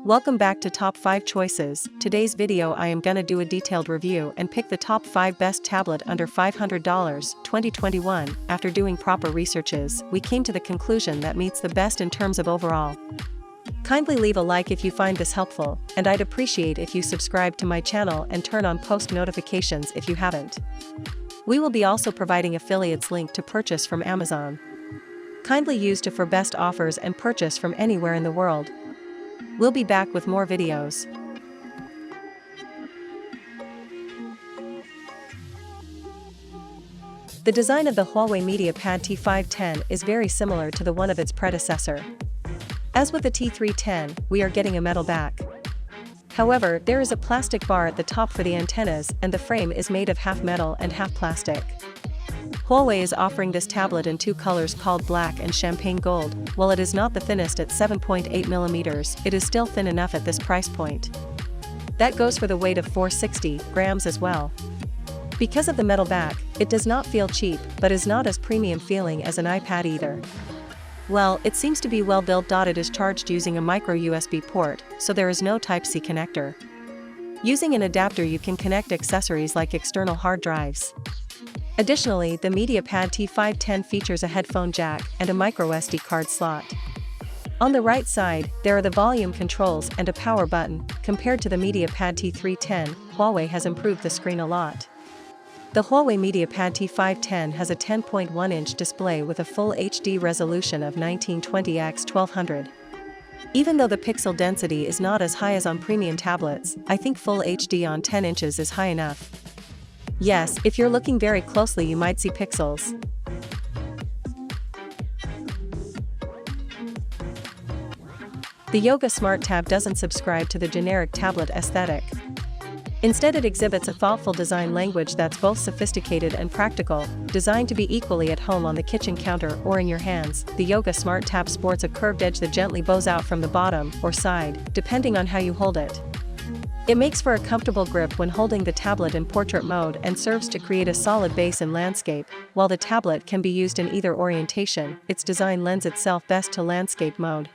Welcome back to Top 5 Choices. Today's video I am gonna do a detailed review and pick the top 5 best tablet under $500, 2021. After doing proper researches, we came to the conclusion that meets the best in terms of overall. Kindly leave a like if you find this helpful, and I'd appreciate if you subscribe to my channel and turn on post notifications if you haven't. We will be also providing affiliates link to purchase from Amazon. Kindly use to for best offers and purchase from anywhere in the world. We'll be back with more videos. The design of the Huawei MediaPad T510 is very similar to the one of its predecessor. As with the T310, we are getting a metal back. However, there is a plastic bar at the top for the antennas and the frame is made of half metal and half plastic. Huawei is offering this tablet in two colors called black and champagne gold. While it is not the thinnest at 7.8mm, it is still thin enough at this price point. That goes for the weight of 460 grams as well. Because of the metal back, it does not feel cheap, but is not as premium feeling as an iPad either. Well, it seems to be well built. It is charged using a micro USB port, so there is no Type-C connector. Using an adapter you can connect accessories like external hard drives. Additionally, the MediaPad T510 features a headphone jack and a microSD card slot. On the right side, there are the volume controls and a power button. Compared to the MediaPad T310, Huawei has improved the screen a lot. The Huawei MediaPad T510 has a 10.1-inch display with a full HD resolution of 1920 x 1200. Even though the pixel density is not as high as on premium tablets, I think full HD on 10 inches is high enough. Yes, if you're looking very closely you might see pixels. The Yoga Smart Tab doesn't subscribe to the generic tablet aesthetic. Instead, it exhibits a thoughtful design language that's both sophisticated and practical, designed to be equally at home on the kitchen counter or in your hands. The Yoga Smart Tab sports a curved edge that gently bows out from the bottom or side, depending on how you hold it. It makes for a comfortable grip when holding the tablet in portrait mode and serves to create a solid base in landscape. While the tablet can be used in either orientation, its design lends itself best to landscape mode.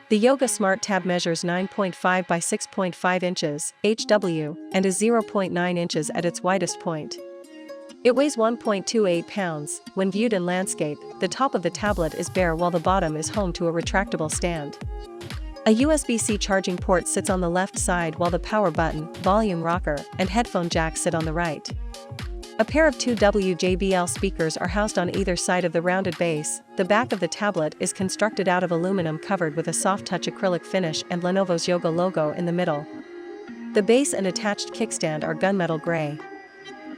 The Yoga Smart Tab measures 9.5 by 6.5 inches HW and is 0.9 inches at its widest point. It weighs 1.28 pounds. When viewed in landscape, the top of the tablet is bare while the bottom is home to a retractable stand. A USB-C charging port sits on the left side while the power button, volume rocker, and headphone jack sit on the right. A pair of two JBL speakers are housed on either side of the rounded base. The back of the tablet is constructed out of aluminum covered with a soft touch acrylic finish and Lenovo's Yoga logo in the middle. The base and attached kickstand are gunmetal gray.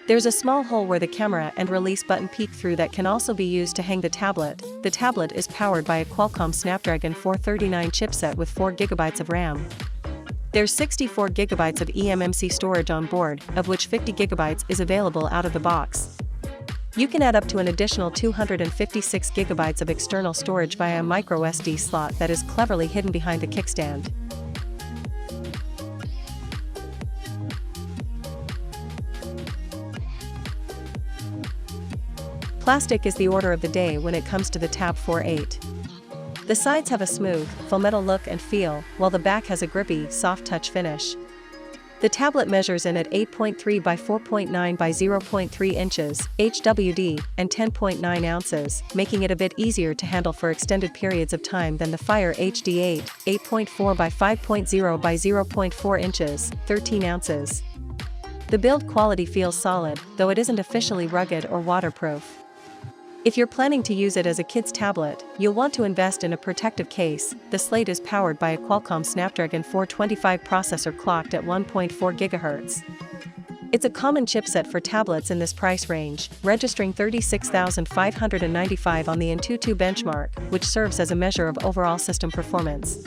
There's a small hole where the camera and release button peek through that can also be used to hang the tablet. The tablet is powered by a Qualcomm Snapdragon 439 chipset with 4GB of RAM. There's 64GB of eMMC storage on board, of which 50GB is available out of the box. You can add up to an additional 256GB of external storage via a microSD slot that is cleverly hidden behind the kickstand. Plastic is the order of the day when it comes to the Tab 4.8. The sides have a smooth, faux metal look and feel, while the back has a grippy, soft touch finish. The tablet measures in at 8.3 by 4.9 by 0.3 inches HWD and 10.9 ounces, making it a bit easier to handle for extended periods of time than the Fire HD8, 8.4 by 5.0 by 0.4 inches, 13 ounces. The build quality feels solid, though it isn't officially rugged or waterproof. If you're planning to use it as a kid's tablet, you'll want to invest in a protective case. The Slate is powered by a Qualcomm Snapdragon 425 processor clocked at 1.4 GHz. It's a common chipset for tablets in this price range, registering 36,595 on the Antutu benchmark, which serves as a measure of overall system performance.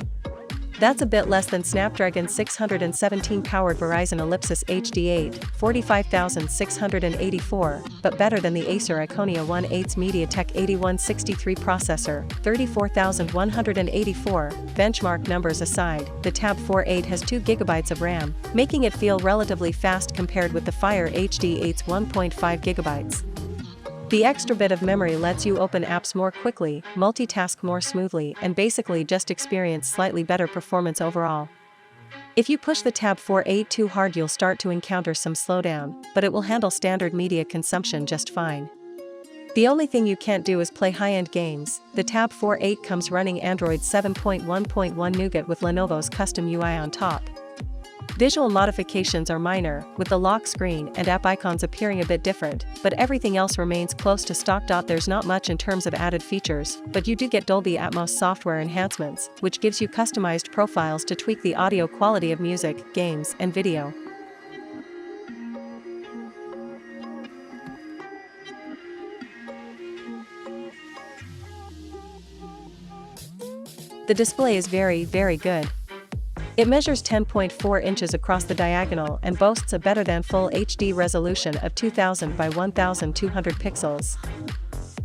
That's a bit less than Snapdragon 617 powered Verizon Ellipsis HD8, 45,684, but better than the Acer Iconia 1/8's MediaTek 8163 processor, 34,184. Benchmark numbers aside, the Tab 4.8 has 2GB of RAM, making it feel relatively fast compared with the Fire HD8's 1.5GB. The extra bit of memory lets you open apps more quickly, multitask more smoothly, and basically just experience slightly better performance overall. If you push the Tab 4a too hard, you'll start to encounter some slowdown, but it will handle standard media consumption just fine. The only thing you can't do is play high-end games. The Tab 4a comes running Android 7.1.1 Nougat with Lenovo's custom UI on top. Visual modifications are minor, with the lock screen and app icons appearing a bit different, but everything else remains close to stock. There's not much in terms of added features, but you do get Dolby Atmos software enhancements, which gives you customized profiles to tweak the audio quality of music, games, and video. The display is very, very good. It measures 10.4 inches across the diagonal and boasts a better than full HD resolution of 2000 by 1200 pixels.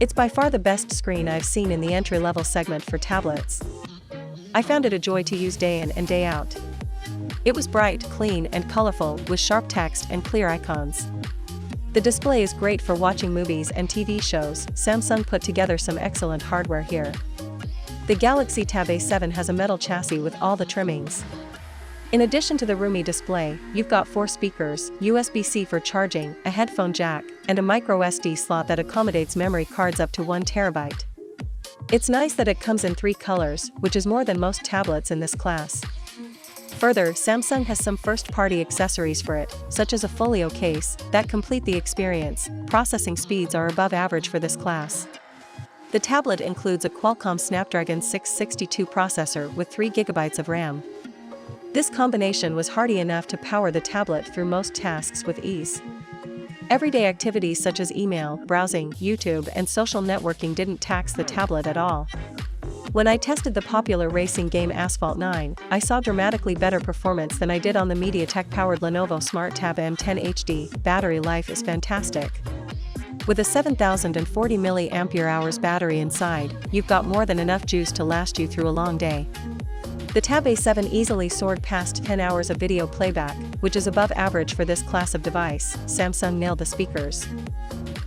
It's by far the best screen I've seen in the entry-level segment for tablets. I found it a joy to use day in and day out. It was bright, clean, and colorful, with sharp text and clear icons. The display is great for watching movies and TV shows. Samsung put together some excellent hardware here. The Galaxy Tab A7 has a metal chassis with all the trimmings. In addition to the roomy display, you've got 4 speakers, USB-C for charging, a headphone jack, and a microSD slot that accommodates memory cards up to 1 TB. It's nice that it comes in 3 colors, which is more than most tablets in this class. Further, Samsung has some first-party accessories for it, such as a folio case, that complete the experience. Processing speeds are above average for this class. The tablet includes a Qualcomm Snapdragon 662 processor with 3 GB of RAM. This combination was hardy enough to power the tablet through most tasks with ease. Everyday activities such as email, browsing, YouTube, and social networking didn't tax the tablet at all. When I tested the popular racing game Asphalt 9, I saw dramatically better performance than I did on the MediaTek-powered Lenovo Smart Tab M10 HD. Battery life is fantastic. With a 7040 mAh battery inside, you've got more than enough juice to last you through a long day. The Tab A7 easily soared past 10 hours of video playback, which is above average for this class of device. Samsung nailed the speakers.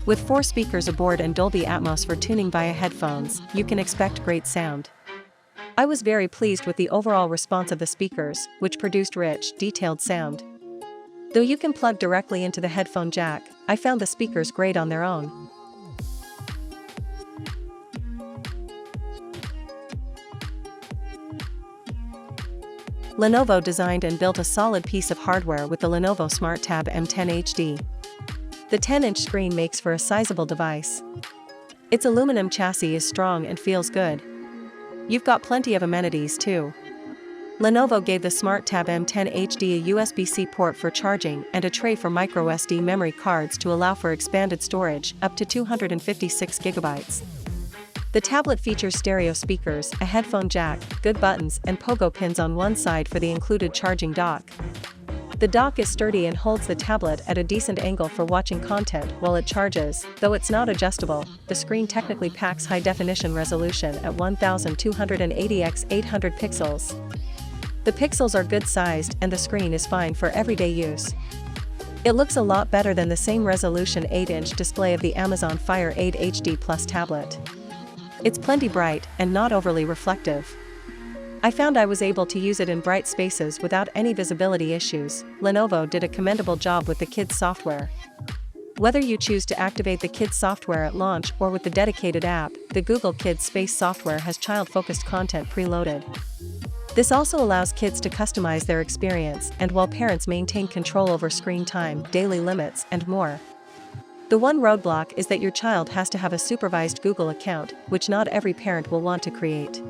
With 4 speakers aboard and Dolby Atmos for tuning via headphones, you can expect great sound. I was very pleased with the overall response of the speakers, which produced rich, detailed sound. Though you can plug directly into the headphone jack, I found the speakers great on their own. Lenovo designed and built a solid piece of hardware with the Lenovo Smart Tab M10 HD. The 10-inch screen makes for a sizable device. Its aluminum chassis is strong and feels good. You've got plenty of amenities too. Lenovo gave the Smart Tab M10 HD a USB-C port for charging and a tray for microSD memory cards to allow for expanded storage, up to 256 GB. The tablet features stereo speakers, a headphone jack, good buttons, and pogo pins on one side for the included charging dock. The dock is sturdy and holds the tablet at a decent angle for watching content while it charges. Though it's not adjustable, the screen technically packs high-definition resolution at 1280 x 800 pixels. The pixels are good-sized and the screen is fine for everyday use. It looks a lot better than the same resolution 8-inch display of the Amazon Fire 8 HD Plus tablet. It's plenty bright and not overly reflective. I found I was able to use it in bright spaces without any visibility issues. Lenovo did a commendable job with the Kids software. Whether you choose to activate the Kids software at launch or with the dedicated app, the Google Kids Space software has child-focused content preloaded. This also allows kids to customize their experience and while parents maintain control over screen time, daily limits, and more. The one roadblock is that your child has to have a supervised Google account, which not every parent will want to create.